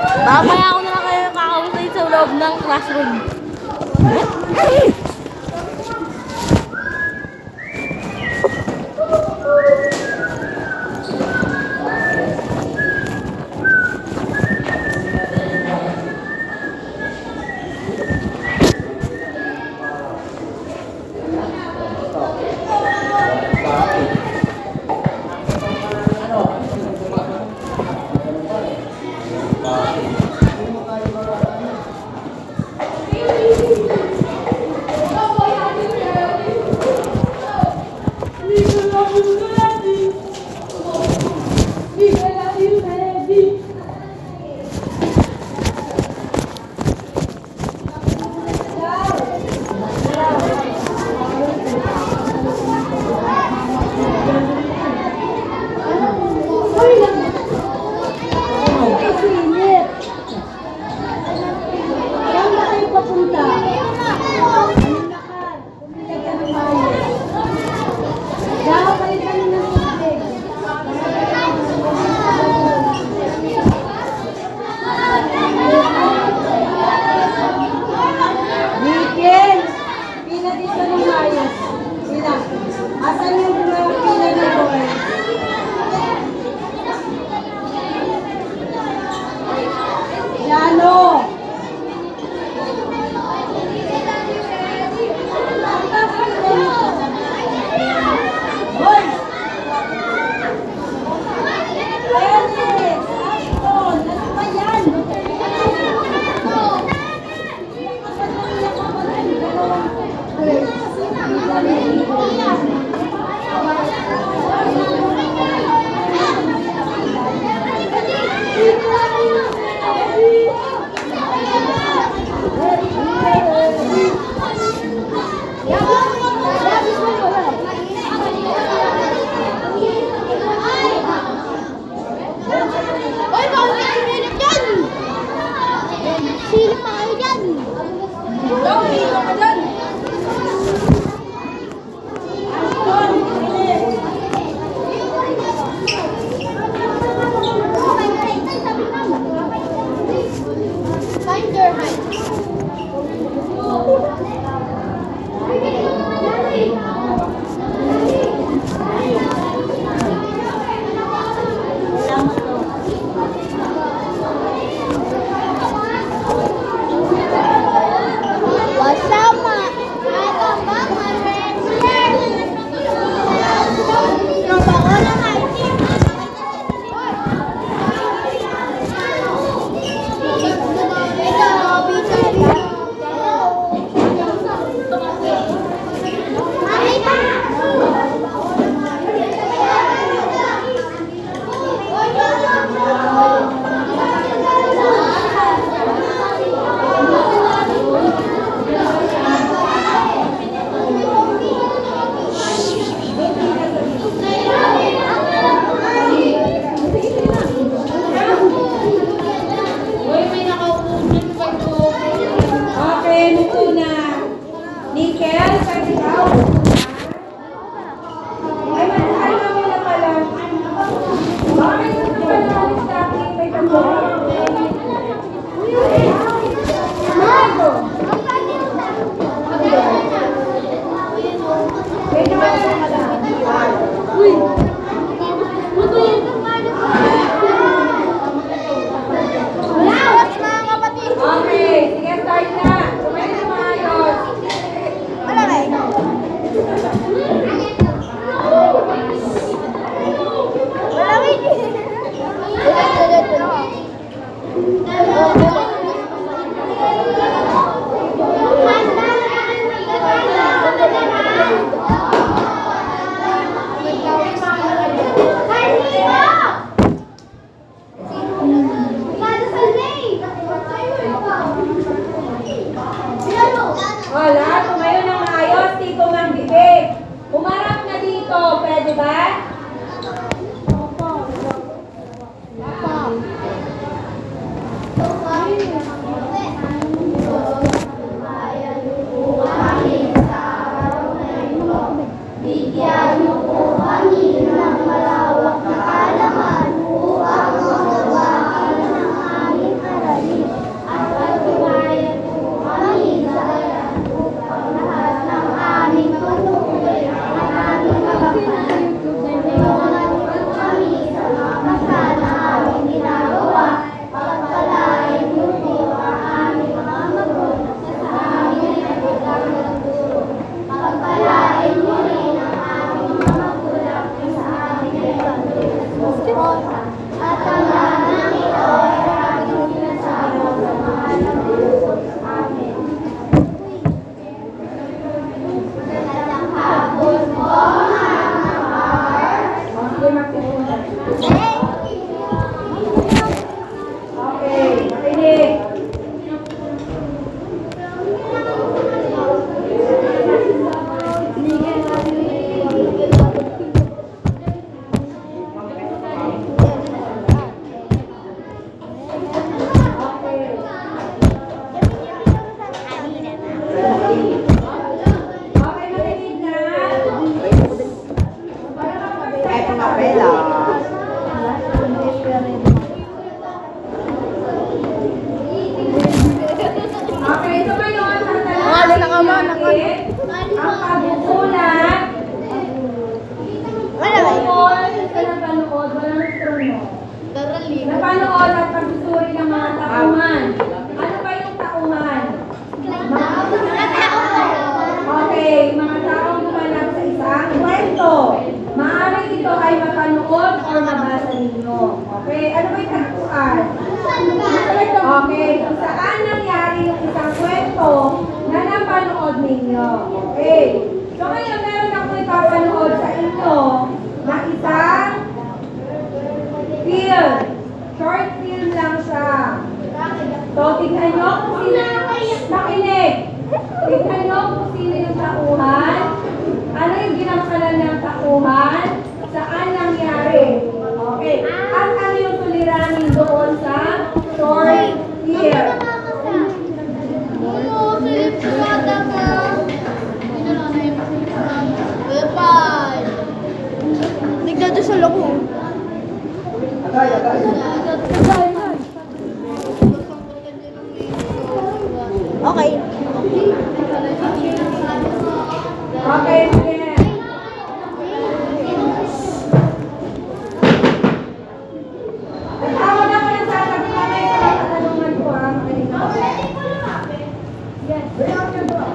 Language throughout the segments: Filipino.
Mamaya ako na lang kayo kakausay sa loob ng classroom. Okay. Okay, makinig na. Eto nga pala. Okay, ito ngayon, Nakali na ka ba? Nakali. ang pagsusulat. Wala ba yun? Tungkol sa napanood, walang instrument. Napanood at pagsusuri ng mga tauhan. Ano ba yung tauhan? Okay, mga taong gumanap sa isang kwento. Maaaring ito ay mapanood o mabasa ninyo. Okay, ano ba yung tagpuan? Okay, kung saan nangyari yung isang kwento na napanood ninyo. Okay, so ngayon meron ako ipapanood sa inyo na isang film. Short film lang siya. So, tignan nyo kung sino makinig. Tignan nyo kung sino yung tauhan. Ano yung ginamkalan ng tauhan? Saan nangyari? Okay. At ano yung tuliranin doon sa short film? Nagdado sa loko. Okay. Okay, sige. Nagtawag ako ng sasagot kami sa katanungan ko. Makinig ako.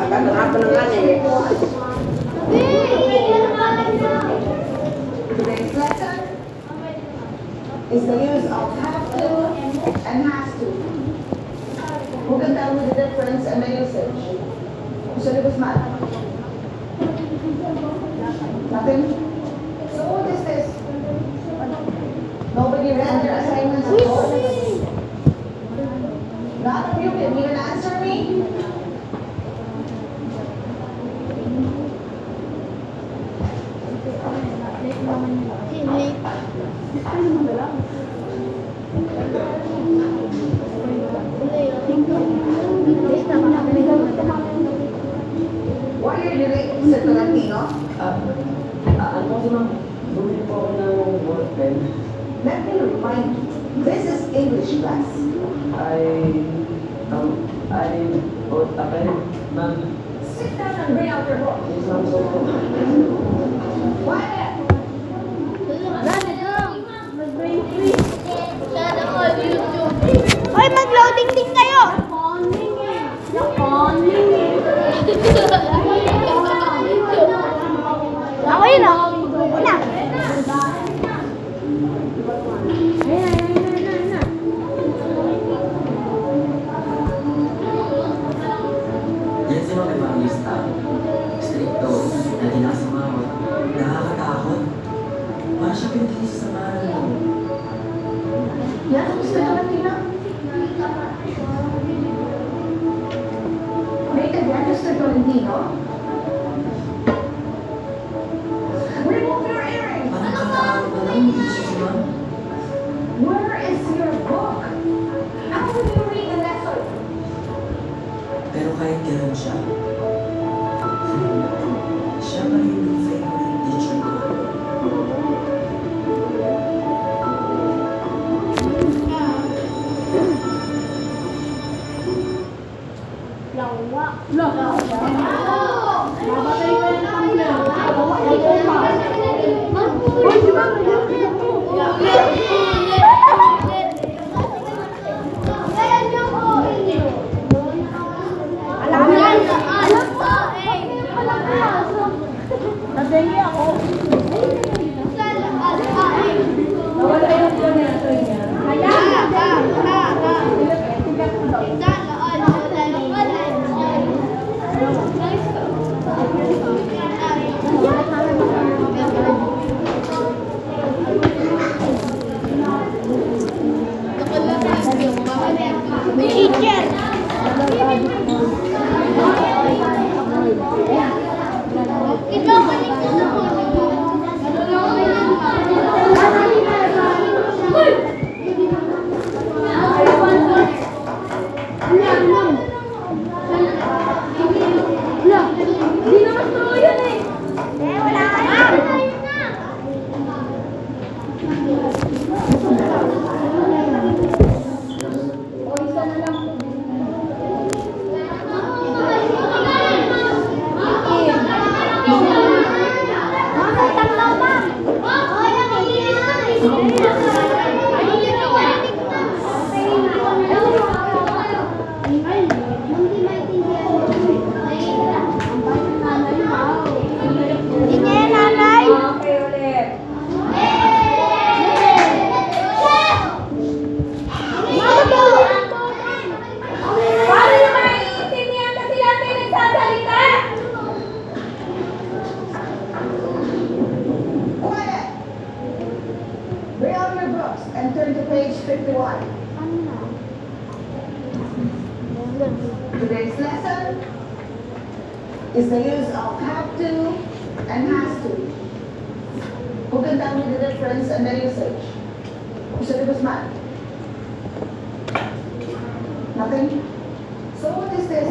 Agad-agad na nga eh. Today's lesson is the use of have to and has to. Who can tell me the difference and the usage? Who's the biggest man? Nothing? So what is this? Nobody ran their assignments at all? None of you can even answer me? Why are you late, Mr. Tolentino? Ano kasi ma'am, bumili po ako ng work pen. Let me remind you, this is English class. I bought a pen, ma'am. Sit down and bring out your book. Yes, ma'am, so, Quiet! Hoy, mag-loading din kayo! Ako yun o. Una. Yan si Mami Marista. Stricto, lagi nakasumawat. Nakakatakot. Para siya pinitilis sa samahan mo. Yan ang Mr. Tolentino. Make again, Mr. Tolentino. Remove your earrings. Parang kakaroon pa lang yung issue si Ma'am. Where is your book? How will you read the lesson? Pero kahit gano'n siya, siya pa rin yung favorite teacher ko. Nawala yung planeta niya. Dala, Today's lesson is the use of have to and has to. Who can tell me the difference and the usage? Mr. De Guzman? Nothing? So what is this?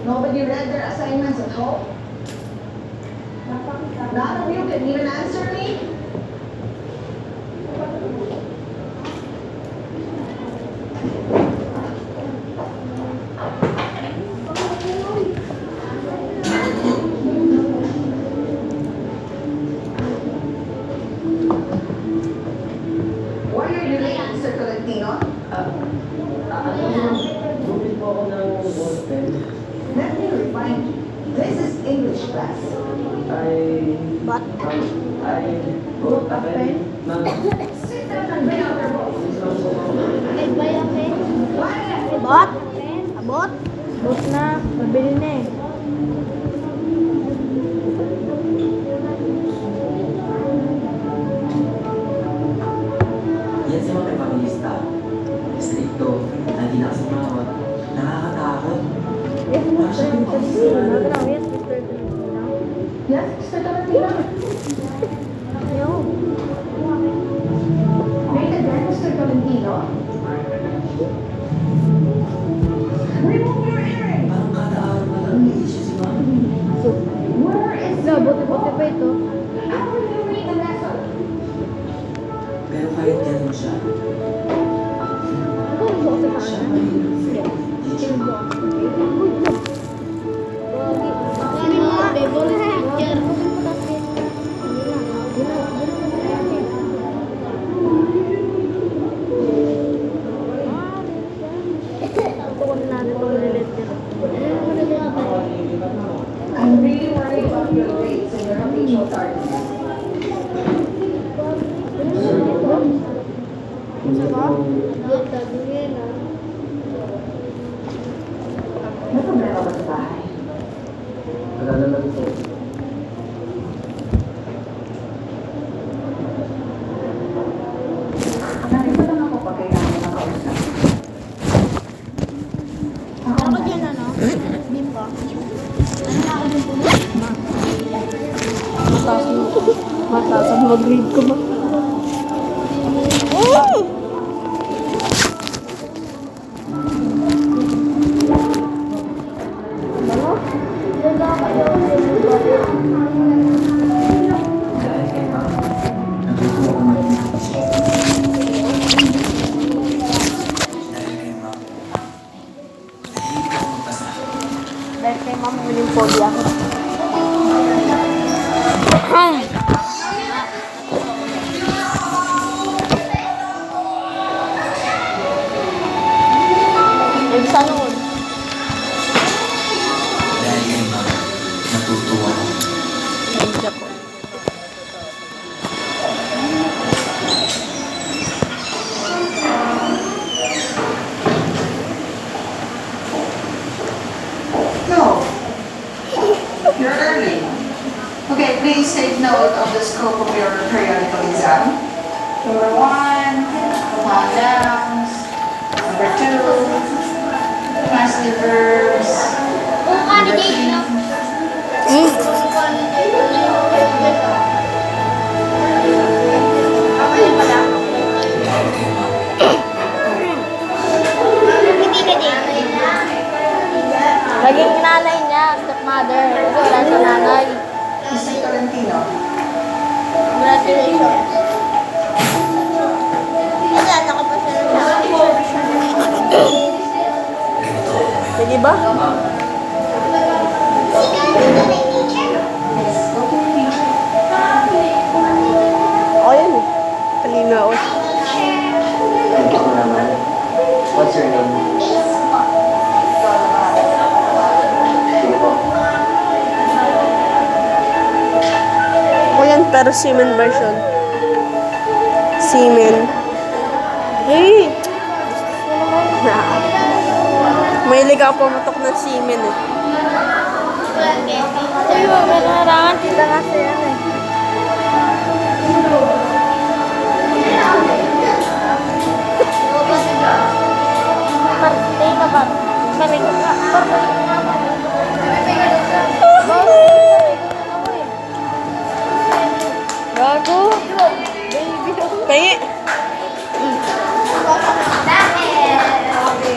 Nobody read their assignments at home? None of you can even answer me? Why are you late, Mr. Tolentino? Bumili po ako ng ballpen. Let me remind you, this is English class. I bought a pen. Ma'am, Sit down and bring out your books. Abot? Abot? Abot na. Mabili na eh. Yan si mga evangelista. Stricto, hindi na kasi mawat. Nakakatakot. Parang siya yung pag-isip. Yes, Mr. Tolentino? Wait again, Mr. Tolentino? Remove your earring! Parang kada araw na lang may issue si ma'am. Where is No, buti-buti pa ito. How will you read the lesson? Pero kahit ganun siya, siya pa rin ang favorite teacher ko. I'm really worried about your grades and your habitual tardiness. May problema ba sa bahay? wala naman po. Narito lang ako pag kailangan makausap. Ako dyan ano? Bimbo. Mataas ang mag-grade ko ba? Dahil kay ma'am, natuto ako mag-isip. Dahil kay ma'am, nahilig ako magpasa. Dahil kay ma'am, huling poli ako. Sa noon. Dahil kay ma'am, natuto ako. Medyo po. No. You're early. Okay, please take note of the scope of your periodical exam. Number 1, compound nouns. Number 2, passive verbs. Number 3, Dahil kay ma'am, Naging nanay niya, stepmother. Kasi wala sa nanay. Mr. Tolentino. Congratulations. Kasi anak ko pa siya ng ganito ako ngayon. Sige ba? Ma'am, O yun eh. Kalina ako. Thank you naman. What's your name? Sige po. O yan, pero semen version. Semen. Hey! Mahilig ako pumatok ng semen eh. Ay, may narangan kita kasi yan eh. Partay ka Gago. Pengi.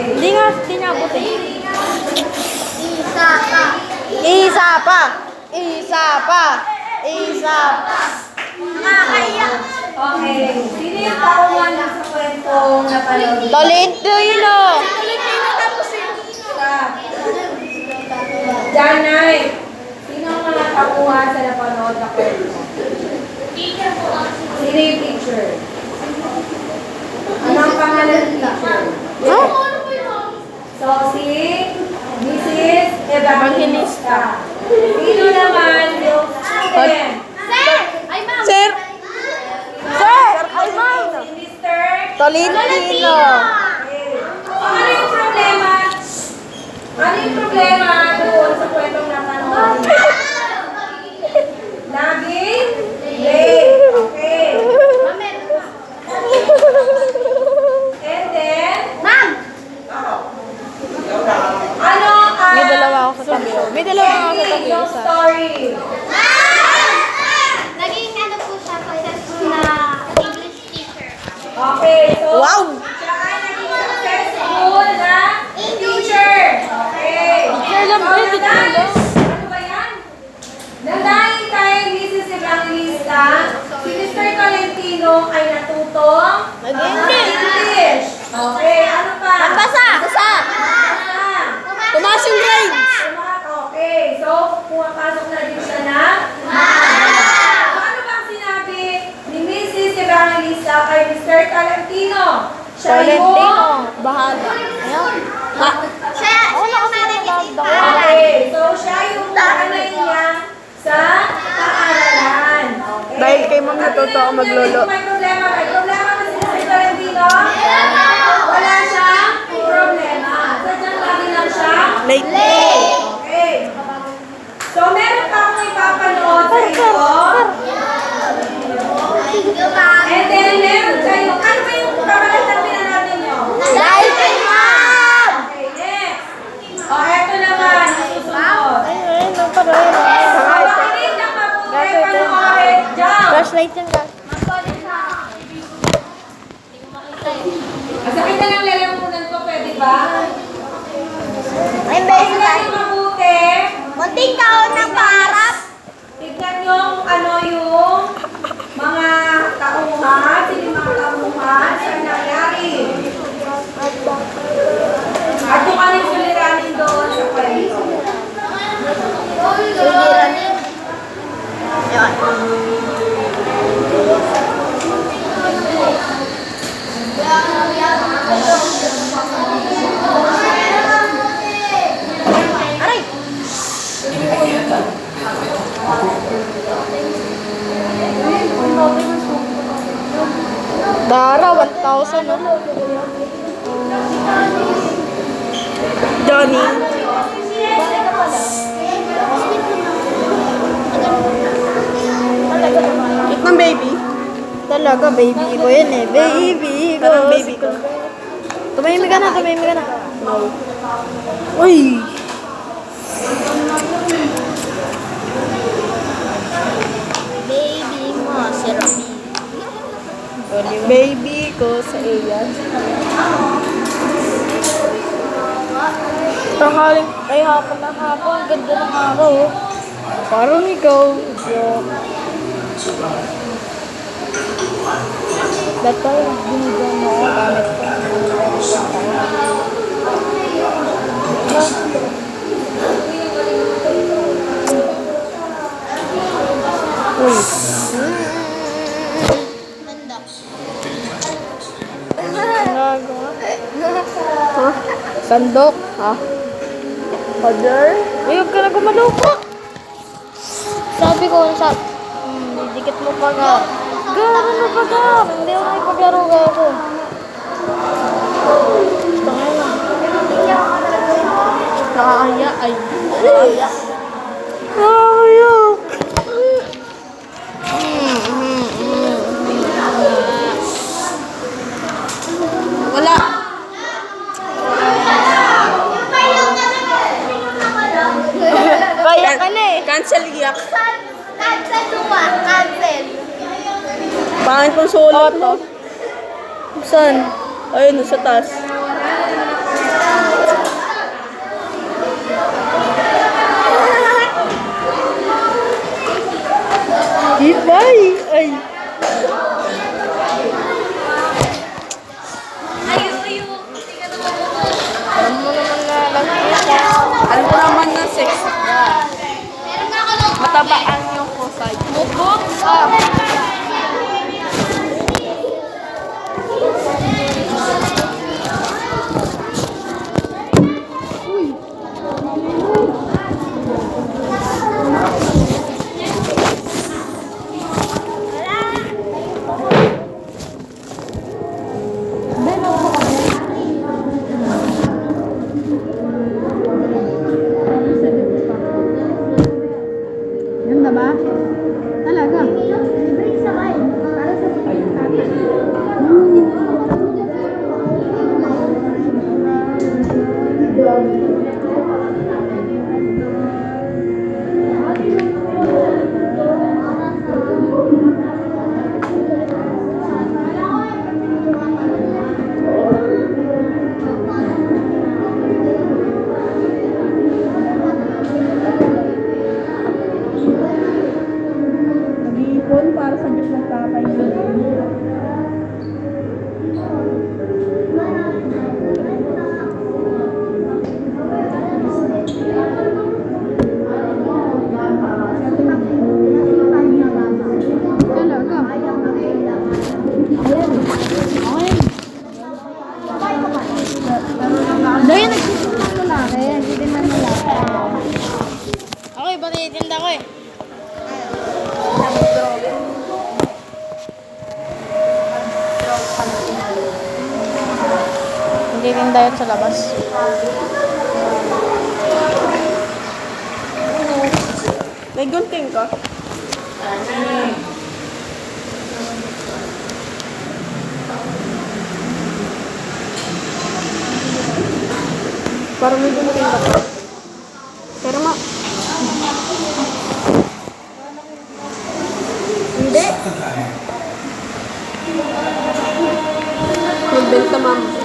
Hindi nga, tinabot eh. Isa pa. Okay. Sino yung kauman na sa kwentong napanood? Tolentino. Janay. Sino ang mga tauhan sa napanood na kwento? Sino yung teacher? Ano ang pangalan ng teacher? So, si Mrs. Evangelista. Sino naman yung student? Sir. Ay, ma'am. Si Mr. Tolentino. Ano yung problema? Ano yung problema doon sa kwentong napanood? Laging late. Okay. And then, ano ang May dalawa ako sa tabi. May dalawa ako sa tabi. yung Isa. story? Naging ano po siya, successful na English teacher. Okay, so Wow! siya ay naging successful na teacher. Okay. Teacher lang ba? So, Teacher lang. ano ba yan? Nang dahil kay Mrs. Evangelista, si Mr. Tolentino ay natutong English. Okay, ano pa? Basa! Basa! Tumaas yung grades. Okay, so pumapasok na din siya na So, ano bang sinabi ni Mrs. Evangelista kay Mr. Tolentino? Siya Tolentino. yung... Bahala. Ayan. Siya yung manager sa Okay, so siya yung nanay niya sa paaralan. Okay? Dahil kay ma'am natuto ako maglolo. May problema ba si Mr. Tolentino? Wala siyang problema. Sadyang lagi lang siya Late. Okay. So, meron pa akong ipapanood sa inyo. And then, meron kayo. Ano ba yung kapalit na pinanood ninyo? Dahil kay ma'am! Okay, next. O, eto naman. Ang susunod. Ayun, naparoon. Makinig ng mabuti panoorin. Jump. Flashlight yan ka. Masakit na lang lalamunan ko, pwede ba? Ay, Tignan yung mabuti. Munting kaon ng paharap. Tignan yung ano yung mga tauhan, sino yung mga tauhan, saan nangyari. At kung ano yung suliranin doon sa kwento. Aray! Dara, 1,000 no? Johnny. Cute ng baby. Talaga, baby ko yan eh. Baby ko. Parang baby ko. Tumahimik ka na, tumahimik ka na. No. Uy! Baby mo, si Robbie. Baby ko sa iyan. Tanghaling, ay hapon na hapon. Ganda ng araw. Oh. Parang ikaw. Dati, binigyan mo ako gamit ko. Uy. Sandok, ha? Father? Ayun ka na gumaloko. Sabi ko, didikit mo pa ka. Gano'n mo pa ka. Hindi ako ipaglaro ka ako. Kaya, ay. Kaya. Kaya. Wala. cellphone solo to. Saan? Ayun, sa taas. Ibay! Ay! Alam mo naman na lagi Alam mo naman na sex. Matabaan yung kusay. Mukbok? Ah. Ganda ba? Talaga. Nag-iipon para sa Diyos ng tatay niya. Dahil nagsisimula ng lalaki. Hindi din na lalaki. Ako iba tinitinda ko eh. Hindi tinda yun sa labas. May gunting ka? Parang may gunting ka. Pero hindi. Magbenta, ma'am.